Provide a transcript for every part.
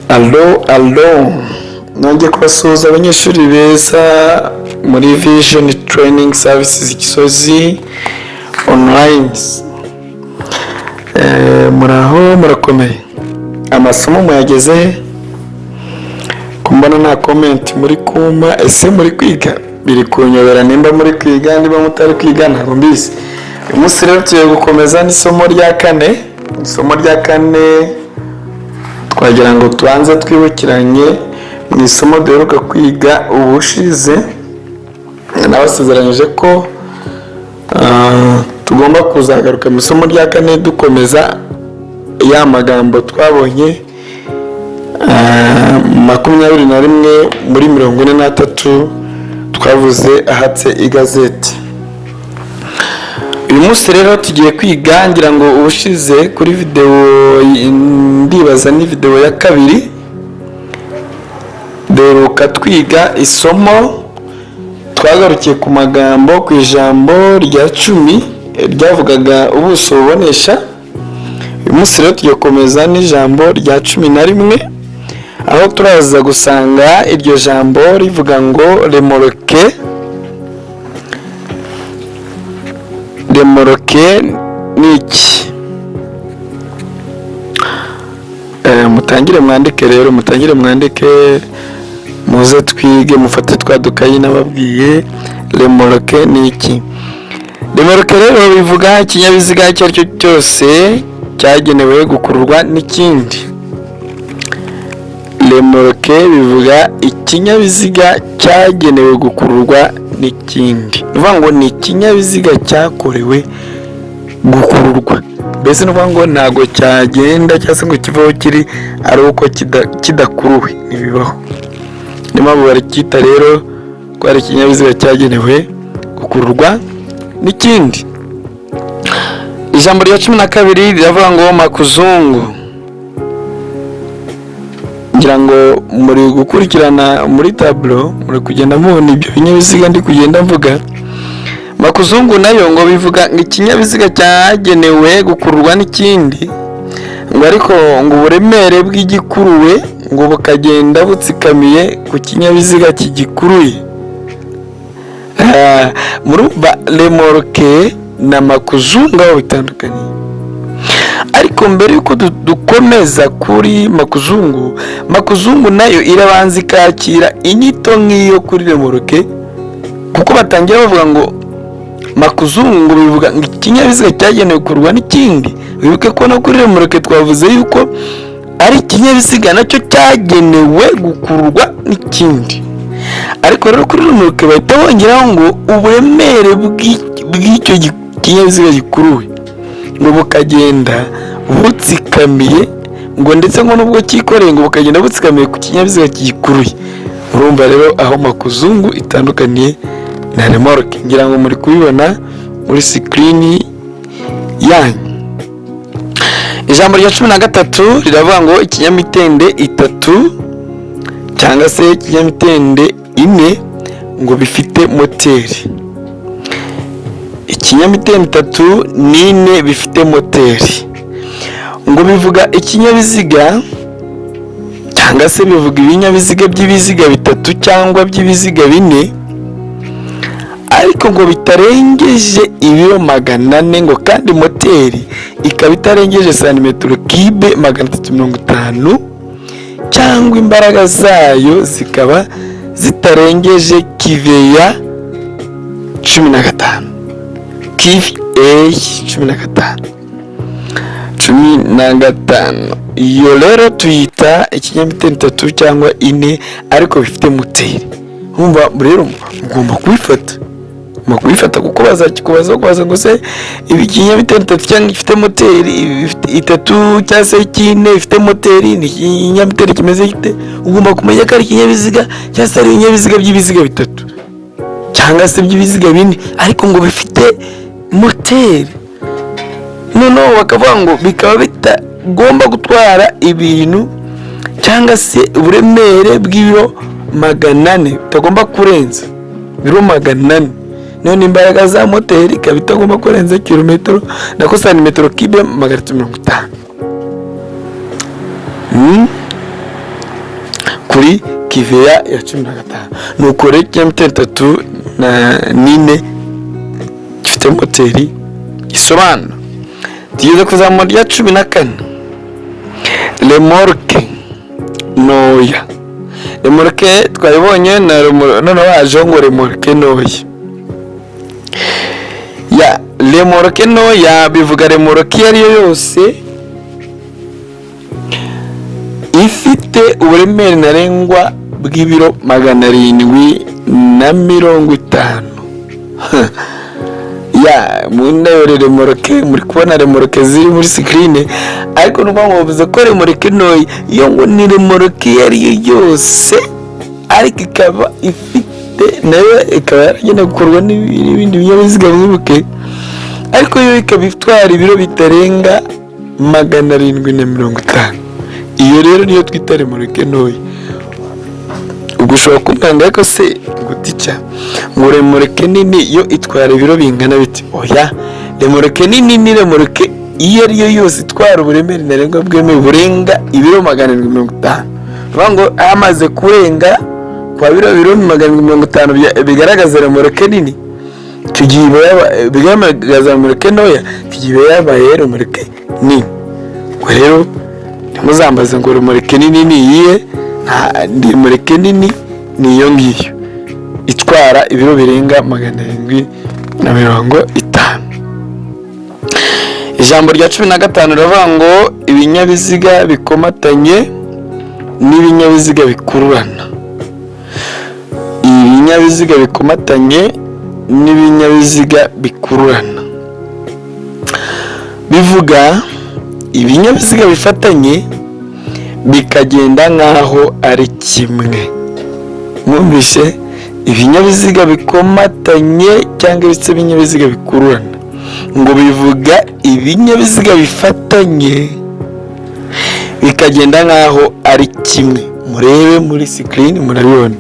Allo nongeye kubasuhuza abanyeshuri beza muri Vision Training Services Gisozi online. Muraho murakomeye, amasomo muyageze kumbona nta comment muri kuma. Ese muri kwiga? Biri kunyobera nimba muri kwiga niba mutari kwiga ntabwo mbizi. Uyu munsi rero tugiye gukomeza n'isomo rya kane. Isomo rya kane twagira ngo tubanze twibukiranye mu isomo duheruka kwiga ubushize. Nabasezeranyije ko tugomba kuzagaruka mu isomo rya kane dukomeza ya magambo twabonye 21 muri 43 twavuze ahatse igazeti. Uyu munsi rero tugiye kwiga, ngira ngo ubushize kuri video ndibaza ni video ya kabiri duheruka twiga isomo twagarukiye ku magambo ku ijambo rya 10 ryavugaga ubuso bubonesha. Uyu munsi rero tugiye komeza n'ijambo rya 11 aho turaza gusanga iryo jambo rivuga ngo remoroke. Remoroke ni iki? Mutangire mwandike rero, mutangire mwandike, muze twige, mufate twadukayi nababwiye. Remoroke ni iki? Remoroke rero bivuga ikinyabiziga icyo ari cyo cyose cyagenewe gukururwa n'ikindi. Remoroke bivuga ikinyabiziga cyagenewe gukururwa n'ikindi. Nuvuga ngo ni ikinyabiziga cyakorewe gukururwa. Mbese nuvuga ngo ntago cyagenda cyangwa ngo kivaho kiri ari uko kidakuruwe, ntibibaho. Niyo mpamvu baracyita rero ko ari ikinyabiziga cyagenewe gukururwa n'ikindi. Ijambo rya 12 riravuga ngo makuzungu. Ngira ngo muri gukurikirana muri tableau muri kugenda mubona ibyo binyabiziga ndi kugenda mvuga. Makuzungu nayo ngo bivuga ikinyabiziga cyagenewe gukururwa n'ikindi, ngo ariko ngo uburemere bw'igikuruwe ngo bukagenda butsikamiye ku kinyabiziga kigikuruye. Murumva remoroke na makuzungu aho bitandukanye. Ariko mbere yuko dukomeza kuri makuzungu nayo irabanza ikakira inyito nk'iyo kuri remoroke, kuko batangira bavuga ngo makuzungu bivuga ikinyabiziga cyagenewe gukururwa n'ikindi. Wibuke ko no kuri remoroke twavuze yuko ari ikinyabiziga nacyo cyagenewe gukururwa n'ikindi. Ariko rero kuri remoroke bahita bongeraho ngo uburemere bw'icyo kinyabiziga gikuruwe ngo bukagenda butsikamiye, ngo ndetse ngo nubwo cyikoreye ngo bukagenda butsikamiye ku kinyabiziga kigikuruye. Urumva rero aho makuzungu itandukaniye na remoroke, ngira ngo muri kubibona muri screen yanyu. Ijambo rya 13 riravuga ngo ikinyamitende 3 cyangwa se ikinyamitende 4 ngo bifite moteri. Ikinyamitende 3 n'4 bifite moteri ngo bivuga ikinyabiziga cyangwa se bivuga ibinyabiziga by'ibiziga 3 cyangwa by'ibiziga 4 ariko ngo bitarengeje ibiro 400 ngo kandi moteri ikaba itarengeje santimetero kibe 350 cyangwa imbaraga zayo zikaba zitarengeje kiveya 15 15. Iyo rero tuyita ikinyamitende 3 cyangwa 4 ariko bifite moteri. Humva rero mugomba kubifata kuko bazakikubaza ngo se ibi kinyamitende 3 cyangwa gifite moteri 3 cyangwa se 4 bifite moteri ni ikinyamitende kimeze gite. Ugomba kumenya ko ari ikinyabiziga cyangwa se ari ibinyabiziga by'ibiziga 3 cyangwa se by'ibiziga 4 ariko ngo bifite moteri. Noneho bakavuga ngo bikaba bitagomba gutwara ibintu cyangwa se uburemere bw'ibiro 400 utagomba kurenza ibiro 400. None imbaraga za moteri ikaba itagomba kurenza kilometero nako santimetero kibe 150. kuri kiveya ya 15. nuko rero ikinyamitende 34 gifite moteri isobanura. tugeze kuzamura rya 14, remorke noya. remorke twayibonye none waje ngo remorke noya ya remorke noya bivuga remorke iyo ariyo yose ifite uburemere ntarengwa bw'ibiro 750. ya munda remorke muri kubona remorke ziri muri screen, ariko nuba muvuze ko remorke noya iyo ngo ni remorke ariyo yose, ariko ikaba ifite nayo ikaba yaragenda gukorwa n'ibindi binyabiziga mwibuke, ariko yo ikaba itwara ibiro bitarenga 750. iyo rero niyo twita remorke noya. ubwo ushobora kumbwira ariko se gutica ngo remorke nini yo itwara ibiro bingana biti? oya, remorke nini ni remorke iyo ariyo yose itwara uburemere ntarengwa bwemewe burenga ibiro 750. bivuga ngo amaze kurenga kwa biro 750 bigaragaza remorke nini, tugiye bigaragaza remorke noya, tugiye yabaye remorke nini. ubwo rero ntimuzambaze ngo remorke nini ni iyihe. remorke nini ni iyo ngiyo itwara ibiro birenga 750. ijambo rya 15 riravuga ngo ibinyabiziga bikomatanye n'ibinyabiziga bikururana. ibinyabiziga bikomatanye n'ibinyabiziga bikururana bivuga ibinyabiziga bifatanye bikagenda nk'aho ari kimwe. mwumvishe? ibinyabiziga bikomatanye cyangwa ibinyabiziga bikururana ngo bivuga ibinyabiziga bifatanye bikagenda nk'aho ari kimwe. murebe muri screen murabibona.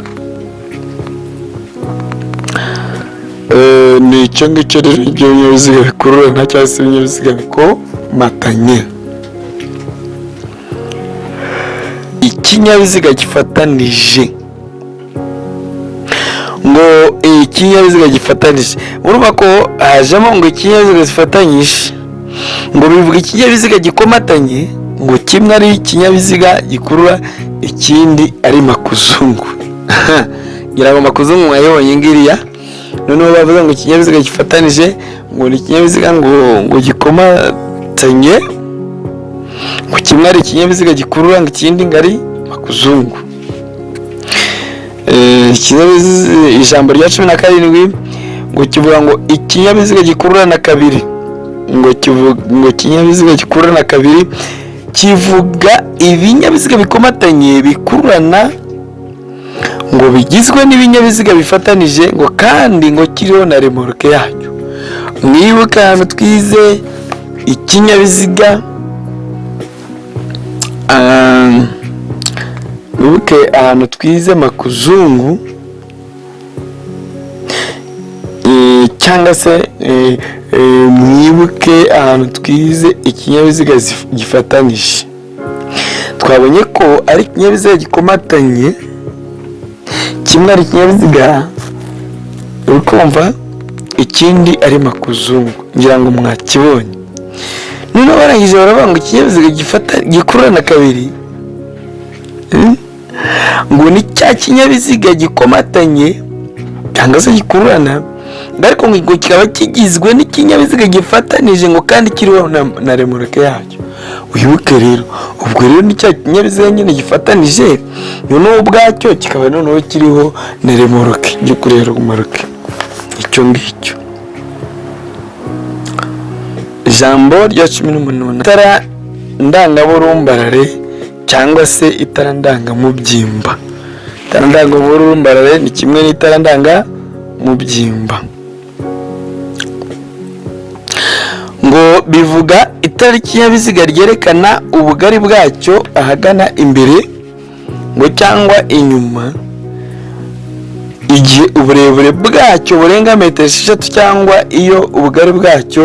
ni icyo ngicyo rero ibinyabiziga bikururana cyangwa se ibinyabiziga bikomatanye. ikinyabiziga gifatanije ngo ikinyabiziga gifatanije, urumva ko hajemo ngo ikinyabiziga gifatanyije ngo bivuga ikinyabiziga gikomatanye ngo kimwe ari ikinyabiziga gikurura ikindi ari makuzungu. ngira ngo makuzungu mwayibonye ngiriya. noneho bavuga ngo ikinyabiziga gifatanije ngo ni ikinyabiziga ngo gikomatanye ngo kimwe ari ikinyabiziga gikurura ngo ikindi ngari makuzungu. ijambo rya 17 ngo kivuga ngo ikinyabiziga gikururana kabiri ngo ikinyabiziga gikururana kabiri kivuga ibinyabiziga bikomatanye bikururana ngo bigizwe n'ibinyabiziga bifatanije ngo kandi ngo kiriho na remorke yacyo. mwibuka ahantu twize ikinyabiziga mwibuke ahantu twize makuzungu cyangwa se mwibuke ahantu twize ikinyabiziga gifatanije, twabonye ko ari ikinyabiziga gikomatanye kimwe ari ikinyabiziga uri kumva ikindi ari makuzungu. ngira ngo mwakibonye. noneho barangije baravuga ngo ikinyabiziga gikururana kabiri ngo ni cya kinyabiziga gikomatanye cyangwa se gikururana, ariko ngo kikaba kigizwe n'ikinyabiziga gifatanije ngo kandi kiriho na remorke yacyo. wibuke rero, ubwo rero ni cya kinyabiziga nyine gifatanije noneho ubwacyo kikaba noneho kiriho na remorke yo kurera remorke. icyo ngicyo ijambo rya 18, itara ndangaburumbarare cyangwa se itara ndangamubyimba. itara ndangaburumbarare ni kimwe n'itara ndangamubyimba. ngo bivuga itara ry'ikinyabiziga ryerekana ubugari bwacyo ahagana imbere ngo cyangwa inyuma igihe uburebure bwacyo burenga 6 m cyangwa iyo ubugari bwacyo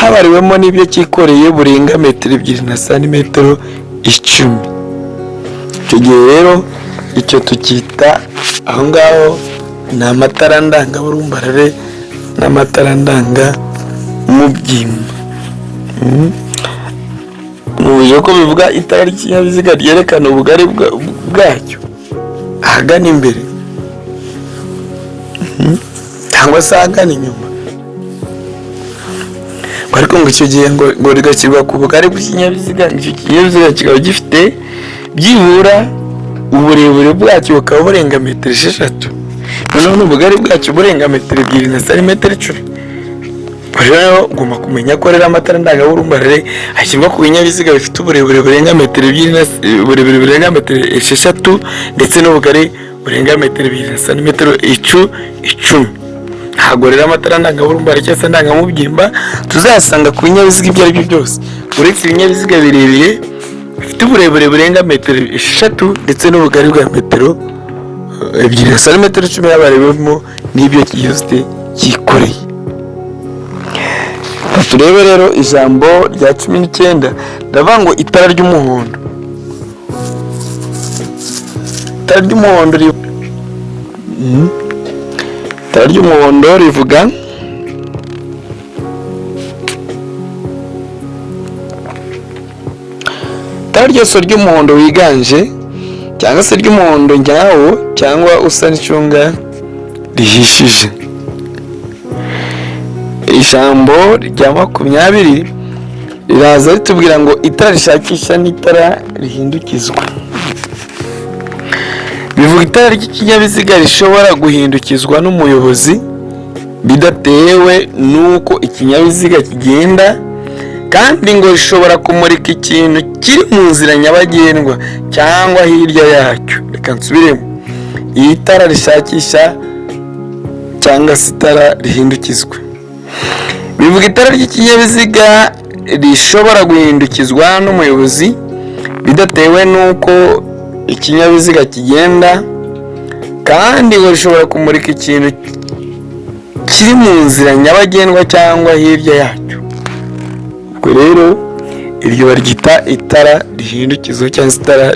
habariwemo n'ibyo cyikoreye burenga 2 m na cm 10. icyo gihe rero icyo tukita aho ngaho ni amatara ndangaburumbarare n'amatara ndangamubyimba. Mubuje ko bivuga itara ry'ikinyabiziga ryerekana ubugari bwacyo ahagana imbere cyangwa se ahagana inyuma, ariko ngo icyo gihe ngo rigashyirwa ku bugari bw'ikinyabiziga, icyo kinyabiziga kikaba gifite byibura uburebure bwacyo bukaba burenga metero 6, noneho n'ubugari bwacyo burenga metero 2 na santimetero 10. Rero ugomba kumenya ko rero amatara ndangaburumbarare ashyirwa ku binyabiziga bifite uburebure burenga metero 2 na uburebure burenga metero 6 ndetse n'ubugari burenga metero 2 na santimetero 10. Ntabwo rero amatara ndangaburumbarare cyangwa se ndangamubyimba tuzasanga ku binyabiziga ibyo ari byo byose, uretse ibinyabiziga birebire bifite uburebure burenga metero 6 ndetse n'ubugari bwa metero 2 na santimetero 10 yabarebemo n'ibyo cyose cyikoreye. Turebe rero ijambo rya 19 ndavuga ngo itara ry'umuhondo. Itara ry'umuhondo rivuga itara ryose ry'umuhondo wiganje cyangwa se ry'umuhondo nyawo cyangwa usa n'icunga rihishije. Ijambo rya 20 riraza ritubwira ngo itara rishakisha n'itara rihindukizwa. Bivuga itara ry'ikinyabiziga rishobora guhindukizwa n'umuyobozi bidatewe n'uko ikinyabiziga kigenda, kandi ngo rishobora kumurika ikintu kiri mu nzira nyabagendwa cyangwa hirya yacyo. Reka nsubiremo, iyi tara rishakisha cyangwa se itara rihindukizwa. Bivuga itara ry'ikinyabiziga rishobora guhindukizwa n'umuyobozi bidatewe n'uko ikinyabiziga kigenda, kandi ngo rishobora kumurika ikintu kiri mu nzira nyabagendwa cyangwa hirya yacyo. Ubwo rero iryo baryita itara rihindukizwa cyangwa se itara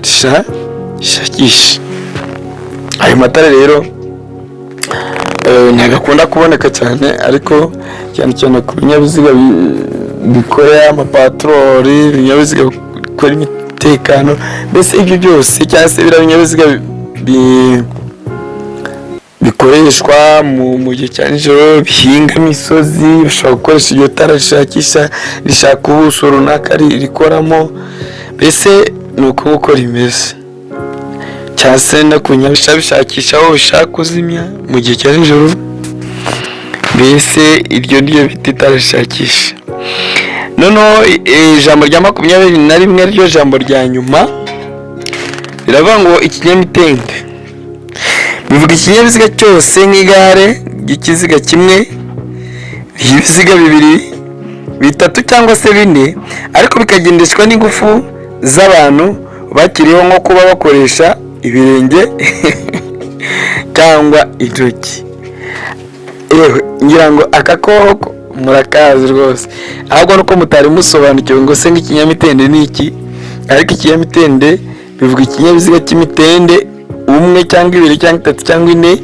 rishakisha. Ayo matara rero ntagakunda kuboneka cyane, ariko cyane cyane ku binyabiziga bikorera amapatroli, ibinyabiziga bikora imitekano, mbese ibyo byose cyangwa se biriya binyabiziga bikoreshwa mu gihe cya nijoro bihinga imisozi, bashobora gukoresha iryo tara rishakisha rishaka ubuso runaka rikoramo. Mbese ni uko nguko rimeze, cyangwa se no ku binyabiziga bishakisha aho bishaka kuzimya mu gihe cya nijoro. Mbese iryo niryo bita itara rishakisha. Noneho ijambo rya 21 ryo jambo rya nyuma riravuga ngo ikinyamitende. Bivuga ikinyabiziga cyose nk'igare ry'ikiziga kimwe, ibiziga 2, 3 cyangwa se 4, ariko bikagendeshwa n'ingufu z'abantu bakiriho, nko kuba bakoresha ibirenge cyangwa intoki. Ngira ngo akakoko murakazi rwose, ahubwo nuko mutari musobanukiwe ngo se nk'ikinyamitende ni iki. Ariko ikinyamitende bivuga ikinyabiziga cy'imitende 1 cyangwa 2 cyangwa 3 cyangwa 4,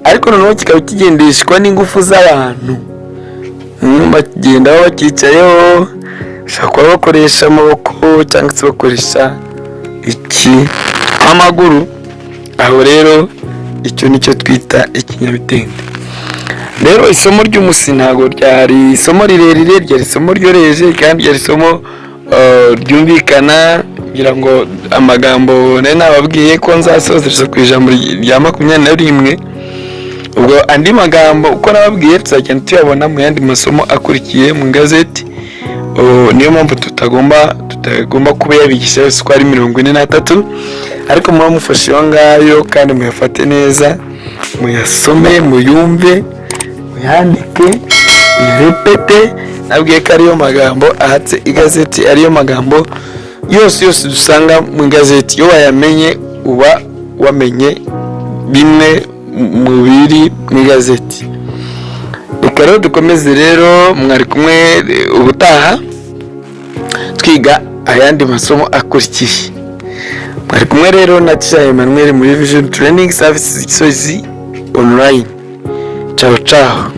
ariko noneho kikaba kigendeshwa n'ingufu z'abantu. Bagenda bakicayeho, bashobora kuba bakoresha amaboko cyangwa se bakoresha amaguru. Aho rero icyo nicyo twita ikinyamitende. Rero isomo ry'umusi ntabwo ryari isomo rirerire, ryari isomo ryoroheje kandi ryari isomo ryumvikana. Ngira ngo amagambo nari nababwiye ko nzasozereza ku ijambo rya 21. Ubwo andi magambo uko nababwiye tuzagenda tuyabona mu yandi masomo akurikiye mu gazeti. Niyo mpamvu tutagomba kuba yabigisha yose ko ari 43, ariko muba mufashe iyo ngayo kandi muyafate neza, muyasome, muyumve, muyandike, muyarepete. Nabwiye ko ariyo magambo ahatse igazeti, ariyo magambo yose dusanga mu igazeti. Iyo wayamenye uba wamenye bimwe mu biri mu igazeti. Reka rero dukomeze rero, mwari kumwe ubutaha twiga ayandi masomo akurikiye. Mwari kumwe rero na Tia Emmanuel muri Vision Training Services Gisozi online. Ciao ciao.